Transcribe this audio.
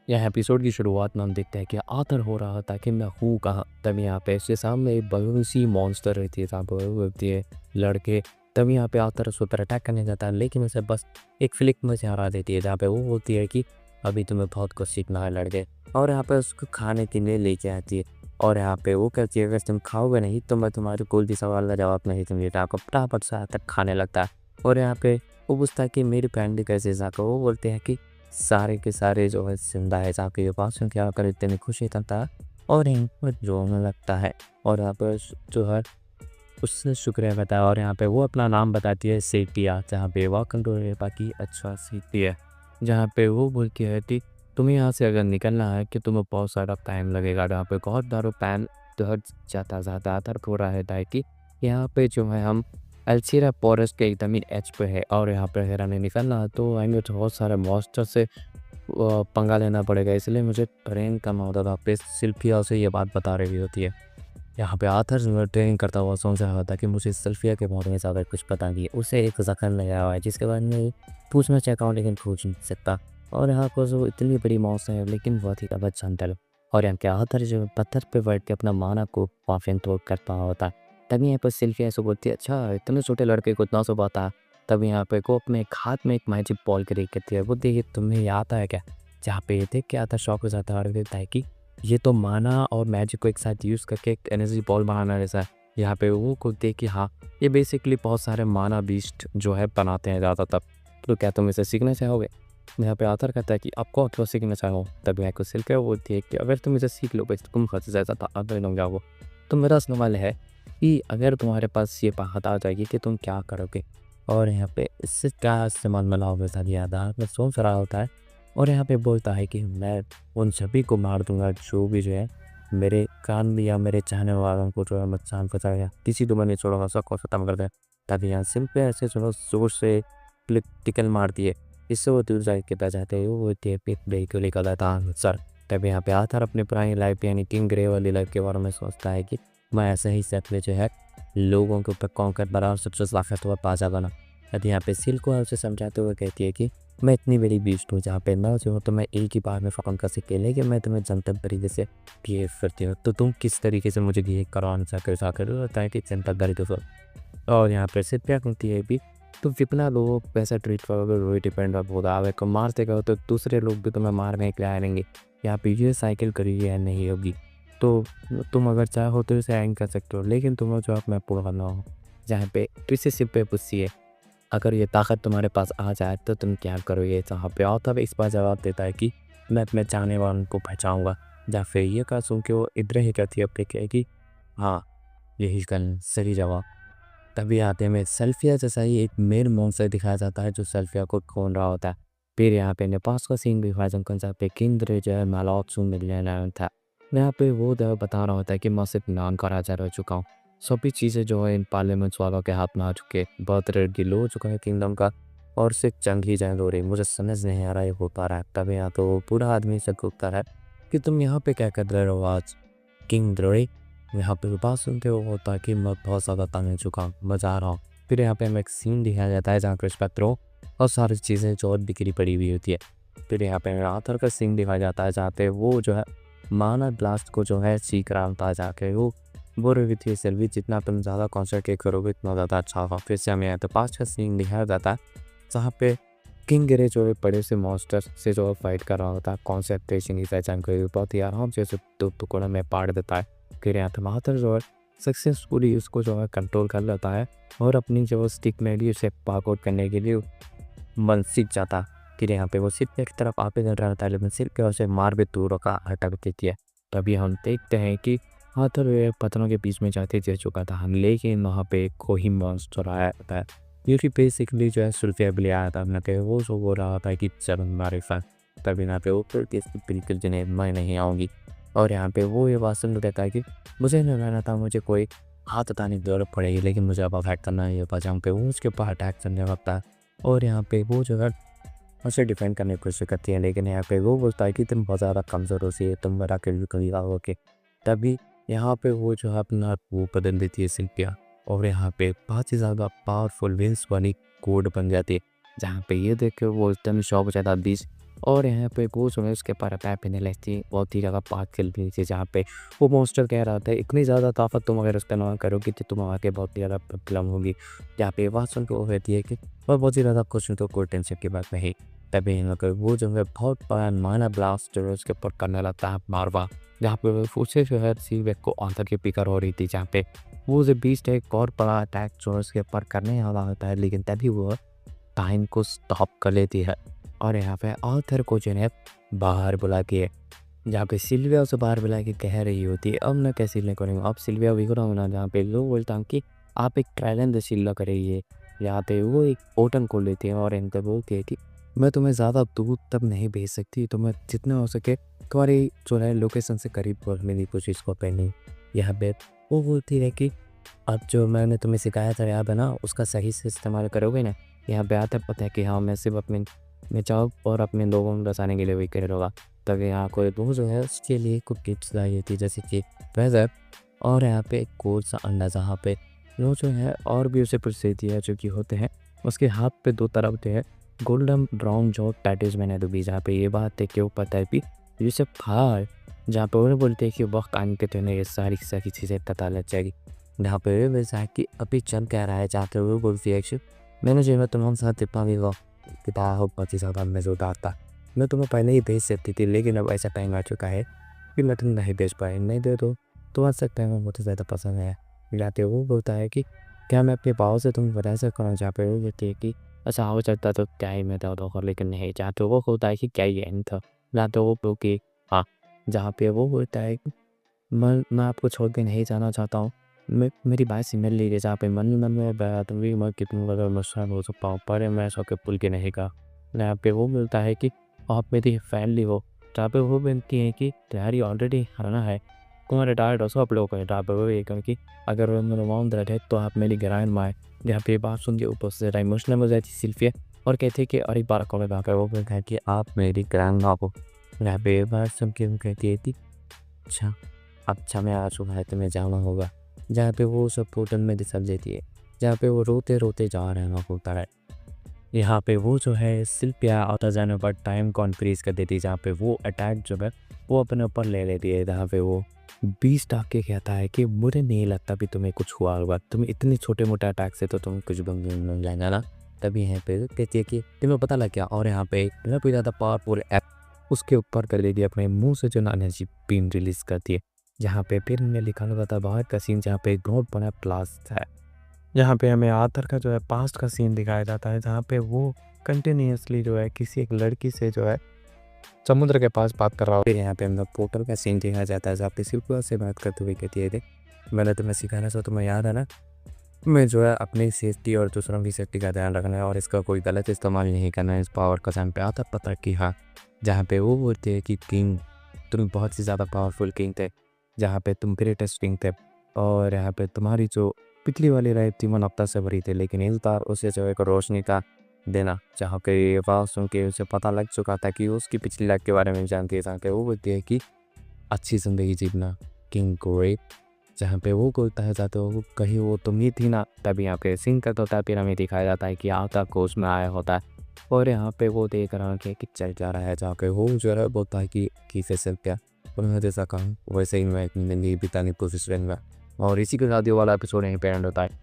यह एपिसोड की शुरुआत में हम देखते हैं कि आतर हो रहा था कि मैं हूँ कहाँ। तब यहाँ पे इसके सामने एक बड़ी सी मॉन्स्टर रहती है, जहाँ पर वो होती है लड़के। तब यहाँ पे आतर उस पर अटैक करने जाता है, लेकिन उसे बस एक फ्लिक में से हरा देती है, जहाँ पे वो बोलती है कि अभी तुम्हें बहुत कुछ सीखना है लड़के। और यहाँ पे उसको खाने पीने लेके आती है, और यहाँ पे वो कहती है अगर तुम खाओगे नहीं तो मैं तुम्हारे कोई भी सवाल का जवाब नहीं दूंगी। आपको फटाफट से आतर खाने लगता है, और यहाँ पे वो पूछता है कि मेरी फैमिली कैसे जाकर। वो बोलते हैं कि सारे के सारे जो है जिंदा है, जाके पास में क्या कर इतनी खुशी था और यहाँ पर रोने लगता है। और यहाँ पर जो है उससे शुक्रिया करता है, और यहाँ पे वो अपना नाम बताती है सेठिया, जहाँ पे वह कंट्रोल है बाकी अच्छा सेठिया। जहाँ पे वो बोलती है कि तुम्हें यहाँ से अगर निकलना है कि तुम्हें बहुत सारा टाइम लगेगा। जहाँ पे बहुत सारा पैन तो हट ज़्यादातर हो रहा है कि यहाँ पे जो है हम अल्सीरा फॉरेस्ट के एकदम ही एज पे है, और यहाँ पे अगर हमें निकलना है तो हमें तो बहुत सारे मॉन्स्टर से पंगा लेना पड़ेगा, इसलिए मुझे ट्रेन करना होता था। पे सिल्फिया उसे ये बात बता रही होती है। यहाँ पे आथर जो है ट्रेनिंग करता हुआ सोच रहा होता है कि मुझे सिल्फिया के बारे में ज़्यादा कुछ पता नहीं है। उसे एक जख्म लगा हुआ है जिसके बारे में पूछना चाहता हूँ लेकिन पूछ नहीं सकता। और यहाँ पर जो इतनी बड़ी मौत है लेकिन बहुत ही गलत जानता है। और यहाँ के आथर जो पत्थर पे बैठ के अपना माना को काफी तो करता होता है। तभी यहाँ पर सिल्फिया ऐसे बोलती है अच्छा इतने छोटे लड़के को इतना सब आता है। तभी यहाँ पे को अपने एक हाथ में एक मैजिक बॉल के कहती है, वो देखिए तुम्हें ये आता है क्या। जहाँ पे ये देख के आता शौक हो जाता है और देता है कि ये तो माना और मैजिक को एक साथ यूज़ करके एक एनर्जी बॉल बनाना जैसा है। यहाँ पे वो को देख कि हाँ ये बेसिकली बहुत सारे माना बीस्ट जो है बनाते हैं ज़्यादातर। तो क्या तुम इसे सीखना चाहोगे। यहाँ पे आथर कहता है कि आपको तो सीखना चाहो। तब यहाँ को सिल्क बोलती है कि अगर तुम इसे सीख लो तो तुम खर्च जैसा था अगर लोग जाओ। तो मेरा सवाल है कि अगर तुम्हारे पास ये बात आ जाएगी कि तुम क्या करोगे, और यहाँ पे इससे क्या इस्तेमाल में लाओगे ज़्यादा में सोच रहा होता है। और यहाँ पे बोलता है कि मैं उन सभी को मार दूंगा जो भी जो है मेरे कान भी या मेरे चाहने वालों को जो है नुकसान पहुँचाएगा, किसी को मैं नहीं छोड़ूंगा, सबको ख़त्म कर दे। तभी यहाँ सिम पे ऐसे चलो जोर से टिकल मार दिए, इससे वो दूर जाके कितना चाहते हैं वो को लेकर था सर। तभी यहाँ पे आथर अपनी पुरानी लाइफ यानी किंग ग्रे वाली लाइफ के बारे में सोचता है कि मैं ऐसे ही सेटले जो है लोगों के ऊपर कॉन्कर बना और सबसे ताकतवर बाजा बना। यदि यहाँ पे सिल को उसे समझाते हुए कहती है कि मैं इतनी बड़ी बीस्ट हूँ जहाँ पे मैं जो हूँ तो मैं एक ही बार में फ़ोन कर सके, लेकिन मैं तुम्हें जनतक तरीके से बिहेव करती हूँ, तो तुम किस तरीके से मुझे बिहेव करवाना चाहकर होता है कि जनतक करी तो। और यहाँ पर सिर्फ क्या कहती है भी तुम जितना लोग पैसा ट्रीट करोगे वही डिपेंड आप होगा। आप को मारते कहो तो दूसरे लोग भी तुम्हें मारने के लिए आएंगे। यहाँ पे ये साइकिल करी या नहीं होगी, तो तुम अगर चाहो तो इसे एंड कर सकते हो, लेकिन तुम्हें जो अपना पूरा करना हो। जहाँ पे किसी सिप पे पूछी है अगर ये ताकत तुम्हारे पास आ जाए तो तुम क्या करोगे। जहाँ पे और तब इस बार जवाब देता है कि मैं अपने चाहने वालों को बचाऊँगा। या फिर ये कहा सुन के वो इधर ही कहती है अपने कि हाँ यही करना सही जवाब। तभी आते में सेल्फिया जैसा ही एक मेल मॉन्स्टर दिखाया जाता है जो सेल्फिया को खोल रहा होता है। फिर यहाँ पे नेपास का सीन भी दिखाया जहाँ पे केंद्र जो है मालॉक्सू मिलने था। यहाँ पे वो जो बता रहा होता है कि मैं सिर्फ नाम का राजा रह चुका हूँ, सभी चीज़ें जो है इन पार्लियामेंट्स वालों के हाथ में आ चुके, बहुत रेड गिल हो चुका है किंगडम का, और सिर्फ जंग ही जंग हो रही। मुझे समझ नहीं आ रहा है हो पा रहा है। तभी यहाँ तो पूरा आदमी से कूदता है कि तुम यहाँ पे क्या कर रहे हो आज किंग द्रोरी। यहाँ पे बात सुनते हो होता है कि मैं बहुत ज़्यादा तंग हो चुका हूँ, मैं जा रहा हूँ। फिर यहाँ पे हमें एक सीन दिखाया जाता है जहाँ क्रिस पेट्रो और सारी चीज़ें जो बिखरी पड़ी हुई होती है। फिर यहाँ पे आथर का सीन दिखाया जाता है जहाँ पे वो जो है माना ब्लास्ट को जो है सीख रहा होता है, जाके वो बोल रही थी सेल्वी जितना तुम ज़्यादा कॉन्सेंट्रेट करोगे इतना ज़्यादा अच्छा होगा। फिर से हमें यहाँ पे पास का सीन दिखाया जाता है जहाँ पे किंग गिरे जो है बड़े से मॉन्स्टर से जो है फाइट कर रहा होता है। कॉन्सेंट्रेशन की पहचान कर बहुत ही आराम से उसे दो टुकड़ों में पाड़ देता है। फिर यहाँ टमाटर जो है सक्सेसफुली उसको जो है कंट्रोल कर लेता है, और अपनी जो स्टिक में भी उसे पार्कआउट करने के लिए मन सीख जाता। फिर यहाँ पे वो सिर्फ एक तरफ आगे चल रहा होता है, लेकिन सिर्फ के उसे मार भी दूर का अटक देती है। तभी हम देखते हैं कि हाथर पत्थरों के बीच में जाते जा चुका था, लेकिन वहाँ पे कोई मॉन्स्टर आया होता है जो कि बेसिकली जो है सुल्फेबली आया था अपना के वो जो बोल रहा था कि चल हमारे साथ। तभी यहाँ पे वो बिल्कुल जिन्हें मैं नहीं आऊँगी। और यहाँ पे वो ये बात सुन रहता है कि मुझे नहीं रहना था, मुझे कोई हाथ हटाने की ज़रूरत पड़ेगी, लेकिन मुझे अब अटैक करना है। ये बात जहाँ पे वो उसके ऊपर अटैक करने लगता है, और यहाँ पे वो जो है उसे डिफेंड करने की कोशिश करती है, लेकिन यहाँ पे वो बोलता है कि तुम बहुत ज़्यादा कमज़ोर हो सी तुम मेरा कभी होके। तभी यहाँ पे वो जो है अपना वो बदल देती है सिल्पिया, और यहाँ पे बहुत ही ज़्यादा पावरफुल विंस वाली कोड बन जाती है। जहाँ पे ये देख के वो एकदम शॉक हो जाता है बीच और यहाँ पे वो जो है उसके पर अटैक करने लगती है। बहुत ही ज़्यादा बात चल रही थी जहाँ पे वो मॉन्स्टर कह रहा था इतनी ज़्यादा ताकत तुम अगर इस्तेमाल करोगे तो तुम आगे बहुत ही ज़्यादा प्रॉब्लम होगी। जहाँ पे बात सुन के वो कहती है कि मैं बहुत ही ज़्यादा खुश हूँ, तो कोई टेंशन की बात नहीं। तभी मगर वो जो है बहुत बड़ा माइनर ब्लास्ट जो है उसके ऊपर करने लगता है मारवा। जहाँ पे वो उसे जो है सीवेक को आंसर की फिक्र हो रही थी, जहाँ पे वो जो बीस्ट एक और बड़ा अटैक जो है उसके ऊपर करने वाला होता है, लेकिन तभी वो टाइम को स्टॉप कर लेती है। और यहाँ पे आर्थर को जो है बाहर बुला के, जहाँ पे सिल्विया उसे बाहर बुला के कह रही होती है अब मैं कैसे ले करूँगा, अब सिल्विया भी करूँगा ना, जहाँ पे लोग बोलता हूँ कि आप एक ट्रायल एंड सिल्ला करिए। यहाँ पे वो एक पोर्टल खोल लेती है और इनका वो कहती मैं तुम्हें ज़्यादा दूर तक नहीं भेज सकती, तो मैं जितना हो सके तुम्हारी जो है लोकेशन से करीब पहुँचने की कोशिश को पहनी। यहाँ पे वो बोलती है कि अब जो मैंने तुम्हें सिखाया था याद है ना, उसका सही से इस्तेमाल करोगे ना। यहाँ पे आता पता है कि हाँ मैं सिर्फ अपने बचाव और अपने लोगों को बचाने के लिए वही कर होगा। तब यहाँ कोई वो जो है उसके लिए कुछ टिप्स चाहिए थी, जैसे कि वेदर और यहाँ पे एक गोल सा अंडा, जहाँ पे वो जो है और भी उसे प्रसिद्धि है जो कि होते हैं उसके हाथ पे दो तरफ जो है गोल्डन ब्राउन जो टैटूज मैंने तो भी, जहाँ पे ये बात है कि वो पता है भी ये सब फार, जहाँ पे उन्हें बोलते हैं कि वक्त आने के तो उन्हें ये सारी चीज़ें पता लग जाएगी। जहाँ पे वैसा है कि अभी चल कह रहा है, जहाँ पे वो बोलती है कि मैंने जो है तुम्हारे साथ इतना भी किताब हो बहुत ही ज़्यादा मज़ेदार था, मैं तुम्हें पहले ही भेज सकती थी, लेकिन अब ऐसा टाइम आ चुका है कि मैं तुम्हें नहीं भेज पाई, नहीं दे दो तो आ सकता है मुझे ज़्यादा पसंद है। जाते वो बोलता है कि क्या मैं अपने भाव से तुम्हें बता सकता हूँ, जहाँ पे वो बोलती है कि अच्छा हो सकता तो क्या ही मैं दो दो, लेकिन नहीं। जहाँ तो वो होता है कि क्या ही एंड था। जहाँ तो वो बोल के हाँ, जहाँ पे वो बोलता है कि मैं आपको छोड़ के नहीं जाना चाहता हूँ, मैं मेरी बात से मिल लीजिए। जहाँ पे मन ही मन में बात हुई मैं कितनी ज़्यादा मुस्कान हो सकता हूँ, पर मैं सबके पुल के नहीं कहा। यहाँ पे वो मिलता है कि आप मेरी फैमिली हो, जहाँ पे वो मिलती है कि तैयारी ऑलरेडी हराना है, तुम्हारे टारगेट हो सब लोग हैं। जहाँ पे वो ये कि अगर मेरा मौन दर्द है तो आप मेरी ग्रैंड माँ है। जहाँ पे ये बात सुन के ऊपर से इमोशनल हो जाती सिल्फिया और कहती है कि अरे बार कौन जहाँ पे वो कहता है कि आप मेरी ग्रैंड माँ हो। यहाँ पे ये बात सुन के वो कहती है कि अच्छा अच्छा मैं आ चुका है, तुम्हें जाना होगा। जहाँ पे वो सब पोर्टल में दिसल देती है, जहाँ पे वो रोते रोते जा रहे हैं होता है। यहाँ पे वो जो है सिल्पिया आता जाने पर टाइम को इंक्रीज कर देती है, जहाँ पे वो अटैक जो है वो अपने ऊपर ले लेती है। जहाँ पे वो बीस्ट आके कहता है कि मुझे नहीं लगता भी तुम्हें कुछ हुआ होगा, तुम्हें इतने छोटे मोटे अटैक से तो तुम्हें कुछ बन जाएगा ना। तभी यहाँ पे कहती है कि तुम्हें पता लग गया, और यहाँ पे बहुत ज़्यादा पावरफुल ऐप उसके ऊपर कर देती है, अपने मुंह से जो ना एनर्जी बीम रिलीज करती है। जहाँ पे फिर हमने लिखा हुआ था बाहर का सीन, जहाँ पे एक बहुत बड़ा ब्लास्ट है। यहाँ पे हमें आर्थर का जो है पास्ट का सीन दिखाया जाता है, जहाँ पे वो कंटिन्यूसली जो है किसी एक लड़की से जो है समुद्र के पास बात कर रहा हो। यहाँ पे हम पोर्टल का सीन दिखाया जाता है, जहाँ पे सिल्विया से बात करते हुए कहती है देख मैंने तुम्हें सिखाना था, तुम्हें याद है ना, मैं जो है अपनी सेफ्टी और दूसरों की सेफ्टी का ध्यान रखना है और इसका कोई गलत इस्तेमाल नहीं करना है इस पावर का। टाइम पे आता पता कि हाँ, जहाँ पे वो बोलते हैं कि किंग तुम बहुत ही ज़्यादा पावरफुल किंग थे, जहाँ पे तुम ग्रेटेस्ट किंग थे, और यहाँ पे तुम्हारी जो पिछली वाली लाइफ थी मनौता से भरी थी, लेकिन इस बार उसे जो एक रोशनी का देना। जहाँ पे ये बात सुन के उसे पता लग चुका था कि उसकी पिछली लाइफ के बारे में जानती है। जहाँ पे वो बोलती है कि अच्छी ज़िंदगी जीना किंग ग्रेट, जहाँ पे वो बोलता है जाते हो कहीं वो तुम ही थी ना। तभी यहाँ पे सिंह करता होता है, फिर हमें दिखाया जाता है कि आता कोच में आया होता है और यहाँ पे वो देख रहा है कि चल जा रहा है। जहाँ पे वो जो है बोलता है कि किसे सिर्फ क्या उन्होंने जैसा कहा वैसे ही मैं अपनी ज़िंदगी बिताने की कोशिश करूँगा। और इसी के साथ ये वाला एपिसोड यहीं पे एंड होता है।